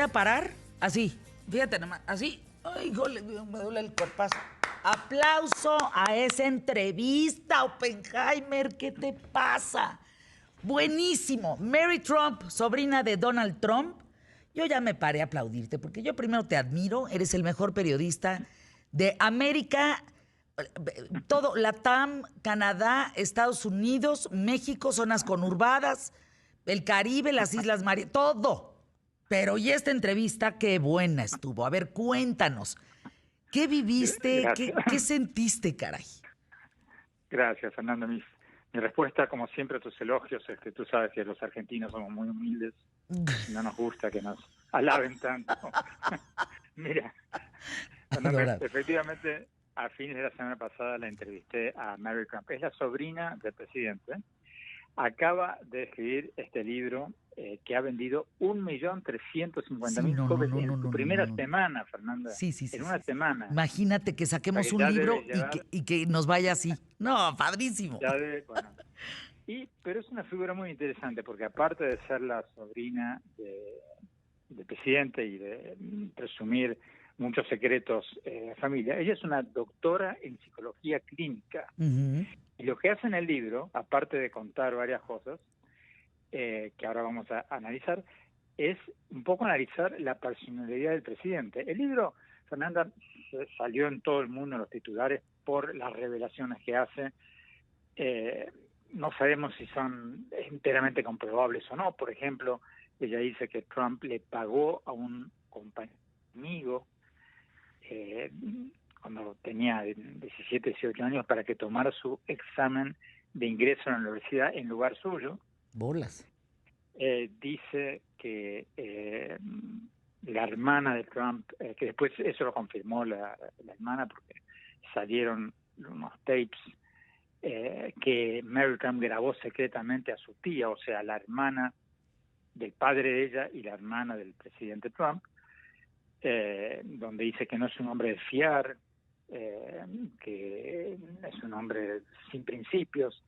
a parar así. Fíjate nomás, así. Ay, híjole, me duele el cuerpazo. Aplauso a esa entrevista, Oppenheimer. ¿Qué te pasa? Buenísimo. Mary Trump, sobrina de Donald Trump. Yo ya me paré a aplaudirte porque yo primero te admiro. Eres el mejor periodista de América, todo, Latam, Canadá, Estados Unidos, México, zonas conurbadas, el Caribe, las Islas Marianas, todo. Pero y esta entrevista, qué buena estuvo. A ver, cuéntanos. ¿Qué viviste? Gracias. ¿Qué sentiste, caray? Gracias, Fernando. Mi respuesta, como siempre, a tus elogios, tú sabes que los argentinos somos muy humildes. No nos gusta que nos alaben tanto. Mira, Fernando, Adorable. efectivamente, a fines de la semana pasada la entrevisté a Mary Trump. Es la sobrina del presidente. Acaba de escribir este libro que ha vendido 1.350.000 Sí, no, copias en su primera semana, Fernanda. Sí, sí, sí, En sí, una sí. semana. Imagínate que O sea saquemos que un ya libro debe llevar, y que nos vaya así. No, padrísimo. bueno. Pero es una figura muy interesante porque aparte de ser la sobrina del presidente y de presumir muchos secretos de familia, ella es una doctora en psicología clínica. Uh-huh. Y lo que hace en el libro, aparte de contar varias cosas, que ahora vamos a analizar, es un poco analizar la personalidad del presidente. El libro, Fernanda, salió en todo el mundo en los titulares por las revelaciones que hace. No sabemos si son enteramente comprobables o no. Por ejemplo, ella dice que Trump le pagó a un compañero amigo cuando tenía 17, 18 años para que tomara su examen de ingreso a la universidad en lugar suyo. Bolas. Dice que la hermana de Trump, que después eso lo confirmó la hermana porque salieron unos tapes que Mary Trump grabó secretamente a su tía, o sea, la hermana del padre de ella y la hermana del presidente Trump, donde dice que no es un hombre de fiar, que es un hombre sin principios.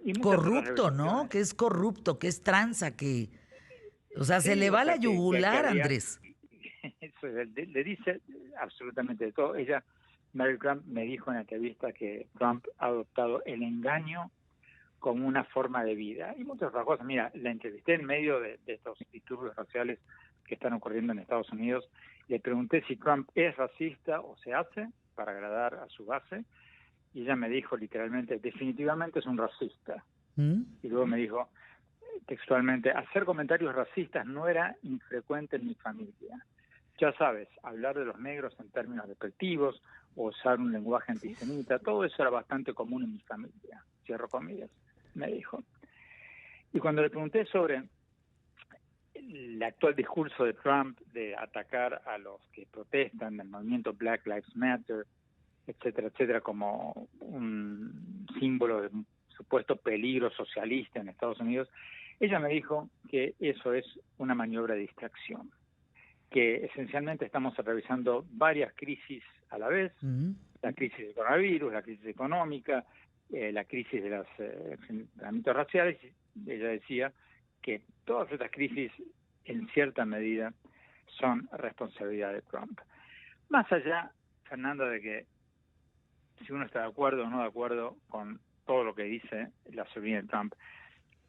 Y muchas otras Corrupto, ¿no? revelaciones. Que es corrupto, que es tranza, que... O sea, se Sí, le o va la sea, que yugular, había... Andrés. Eso, le dice absolutamente de todo. Mary Trump me dijo en la entrevista que Trump ha adoptado el engaño como una forma de vida. Y muchas otras cosas. Mira, la entrevisté en medio de estos disturbios raciales que están ocurriendo en Estados Unidos. Le pregunté si Trump es racista o se hace para agradar a su base. Y ella me dijo literalmente, definitivamente es un racista. ¿Mm? Y luego me dijo textualmente, hacer comentarios racistas no era infrecuente en mi familia. Ya sabes, hablar de los negros en términos despectivos o usar un lenguaje antisemita, todo eso era bastante común en mi familia, cierro comillas, me dijo. Y cuando le pregunté sobre el actual discurso de Trump de atacar a los que protestan del movimiento Black Lives Matter, etcétera, etcétera, como un símbolo de un supuesto peligro socialista en Estados Unidos, ella me dijo que eso es una maniobra de distracción, que esencialmente estamos atravesando varias crisis a la vez, la crisis del coronavirus, la crisis económica, la crisis de los enfrentamientos raciales. Ella decía que todas estas crisis, en cierta medida, son responsabilidad de Trump. Más allá, Fernando, de que si uno está de acuerdo o no de acuerdo con todo lo que dice la sobrina de Trump,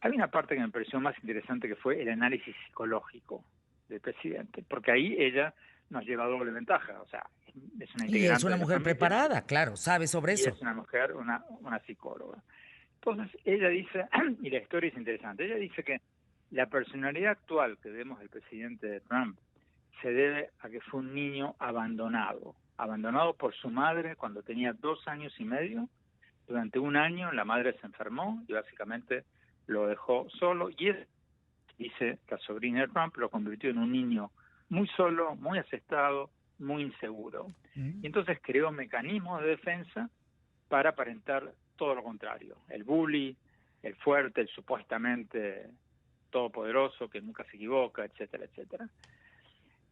hay una parte que me pareció más interesante que fue el análisis psicológico del presidente, porque ahí ella nos lleva doble ventaja, o sea, es una Y es integrante una de la mujer familia preparada, claro, sabe sobre y eso. es una mujer, una psicóloga. Entonces, ella dice, y la historia es interesante, ella dice que la personalidad actual que vemos del presidente Trump se debe a que fue un niño abandonado por su madre cuando tenía 2 años y medio. Durante 1 año la madre se enfermó y básicamente lo dejó solo, y él, dice la sobrina de Trump, lo convirtió en un niño muy solo, muy asestado, muy inseguro. Y entonces creó mecanismos de defensa para aparentar todo lo contrario, el bully, el fuerte, el supuestamente todopoderoso que nunca se equivoca, etcétera, etcétera.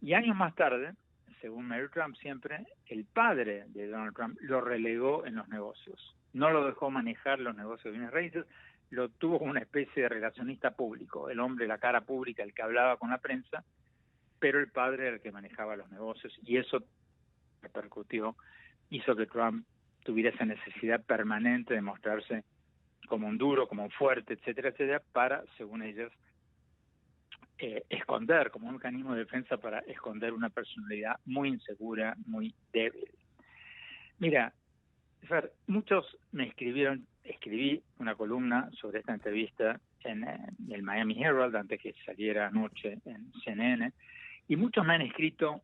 Y años más tarde, según Mary Trump siempre, el padre de Donald Trump lo relegó en los negocios. No lo dejó manejar los negocios de bienes raíces, lo tuvo como una especie de relacionista público, el hombre, la cara pública, el que hablaba con la prensa, pero el padre era el que manejaba los negocios y eso repercutió, hizo que Trump tuviera esa necesidad permanente de mostrarse como un duro, como un fuerte, etcétera, etcétera, para, según ellos, esconder, como un mecanismo de defensa para esconder una personalidad muy insegura, muy débil. Mira, Fer, muchos me escribí una columna sobre esta entrevista en el Miami Herald antes que saliera anoche en CNN, y muchos me han escrito,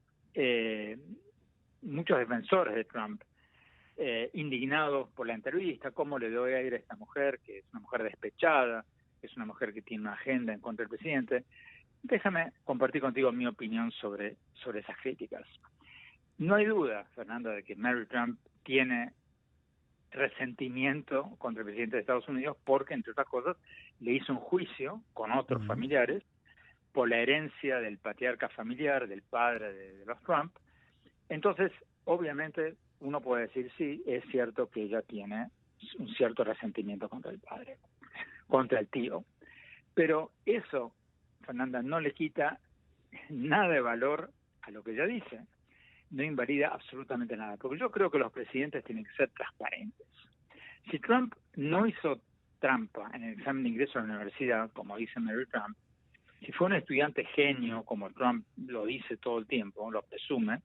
muchos defensores de Trump, indignados por la entrevista, cómo le doy aire a esta mujer, que es una mujer despechada, que es una mujer que tiene una agenda en contra del presidente. Déjame compartir contigo mi opinión sobre esas críticas. No hay duda, Fernanda, de que Mary Trump tiene resentimiento contra el presidente de Estados Unidos porque, entre otras cosas, le hizo un juicio con otros familiares por la herencia del patriarca familiar, del padre de los Trump. Entonces, obviamente, uno puede decir, sí, es cierto que ella tiene un cierto resentimiento contra el padre, contra el tío. Pero eso, Fernanda, no le quita nada de valor a lo que ella dice. No invalida absolutamente nada, porque yo creo que los presidentes tienen que ser transparentes. Si Trump no hizo trampa en el examen de ingreso a la universidad, como dice Mary Trump, si fue un estudiante genio, como Trump lo dice todo el tiempo, lo presume,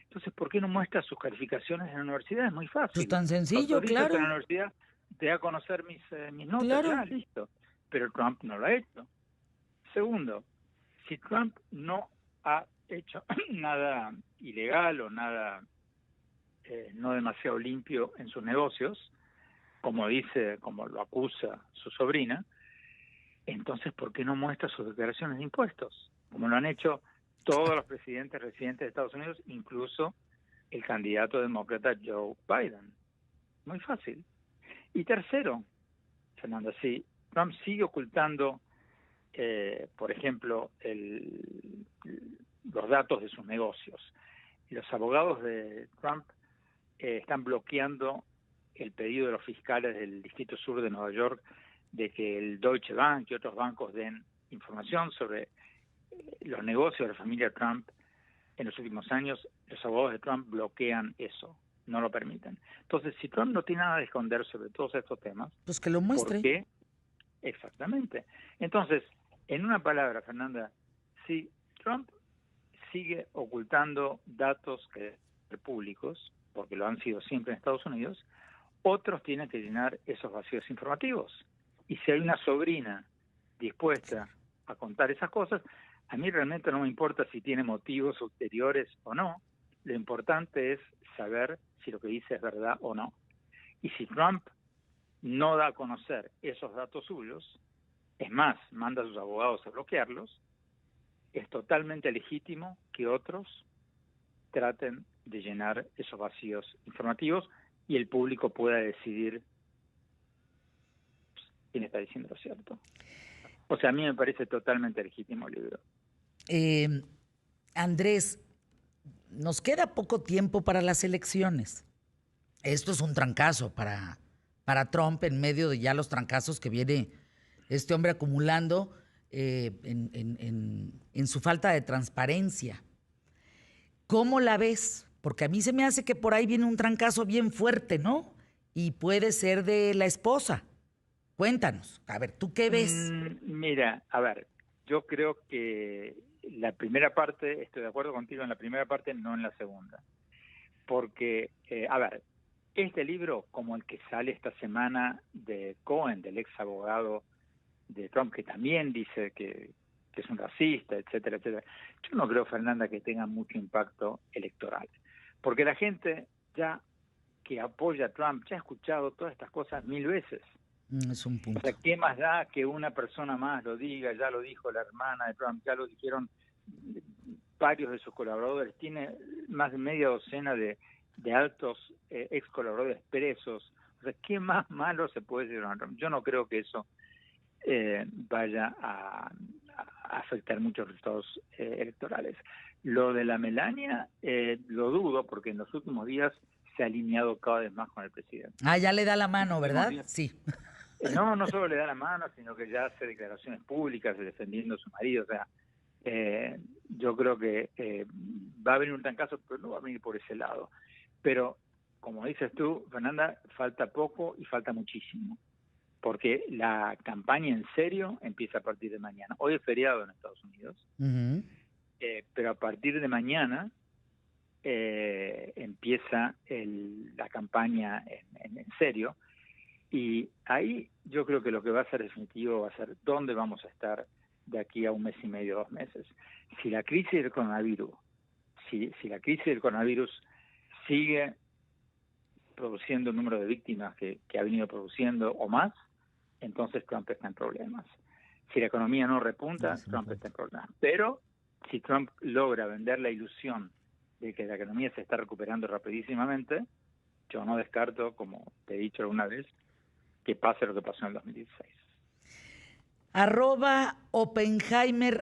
entonces, ¿por qué no muestra sus calificaciones en la universidad? Es muy fácil. Pues tan sencillo, claro. En la universidad te da a conocer mis notas, claro. Ya, listo. Pero Trump no lo ha hecho. Segundo, si Trump no ha hecho nada ilegal o nada no demasiado limpio en sus negocios, como lo acusa su sobrina, entonces ¿por qué no muestra sus declaraciones de impuestos? Como lo han hecho todos los presidentes residentes de Estados Unidos, incluso el candidato demócrata Joe Biden. Muy fácil. Y tercero, Fernanda, si Trump sigue ocultando, por ejemplo, los datos de sus negocios, los abogados de Trump están bloqueando el pedido de los fiscales del Distrito Sur de Nueva York de que el Deutsche Bank y otros bancos den información sobre los negocios de la familia Trump en los últimos años. Los abogados de Trump bloquean eso, no lo permiten. Entonces, si Trump no tiene nada de esconder sobre todos estos temas, pues que lo muestre. ¿por qué? Exactamente. Entonces, en una palabra, Fernanda, si Trump sigue ocultando datos públicos, porque lo han sido siempre en Estados Unidos, otros tienen que llenar esos vacíos informativos. Y si hay una sobrina dispuesta a contar esas cosas, a mí realmente no me importa si tiene motivos ulteriores o no. Lo importante es saber si lo que dice es verdad o no. Y si Trump no da a conocer esos datos suyos, es más, manda a sus abogados a bloquearlos, es totalmente legítimo que otros traten de llenar esos vacíos informativos y el público pueda decidir quién está diciendo lo cierto. O sea, a mí me parece totalmente legítimo el libro. Andrés, nos queda poco tiempo para las elecciones. Esto es un trancazo para Trump en medio de ya los trancazos que viene este hombre acumulando en su falta de transparencia. ¿Cómo la ves? Porque a mí se me hace que por ahí viene un trancazo bien fuerte, ¿no? Y puede ser de la esposa. Cuéntanos. A ver, ¿tú qué ves? Mira, a ver, yo creo que la primera parte, estoy de acuerdo contigo en la primera parte, no en la segunda. Porque, a ver, este libro, como el que sale esta semana de Cohen, del ex abogado de Trump, que también dice que es un racista, etcétera, etcétera, yo no creo, Fernanda, que tenga mucho impacto electoral. Porque la gente ya que apoya a Trump ya ha escuchado todas estas cosas 1000 veces. Es un punto. O sea, ¿qué más da que una persona más lo diga? Ya lo dijo la hermana de Trump, ya lo dijeron varios de sus colaboradores. Tiene más de media docena de altos ex colaboradores presos. O sea, ¿qué más malo se puede decir a Trump? Yo no creo que eso vaya a afectar muchos resultados electorales. Lo de la Melania lo dudo porque en los últimos días se ha alineado cada vez más con el presidente. Ya le da la mano, ¿verdad? Sí. No solo le da la mano, sino que ya hace declaraciones públicas defendiendo a su marido. O sea, yo creo que va a venir un trancazo, pero no va a venir por ese lado. Pero, como dices tú, Fernanda, falta poco y falta muchísimo, porque la campaña en serio empieza a partir de mañana. Hoy es feriado en Estados Unidos, pero a partir de mañana empieza la campaña en serio, y ahí yo creo que lo que va a ser definitivo va a ser dónde vamos a estar de aquí a un mes y medio, 2 meses. Si la crisis del coronavirus, si la crisis del coronavirus sigue produciendo el número de víctimas que ha venido produciendo o más, entonces Trump está en problemas. Si la economía no repunta, Trump está en problemas. Pero si Trump logra vender la ilusión de que la economía se está recuperando rapidísimamente, yo no descarto, como te he dicho alguna vez, que pase lo que pasó en el 2016. @Oppenheimer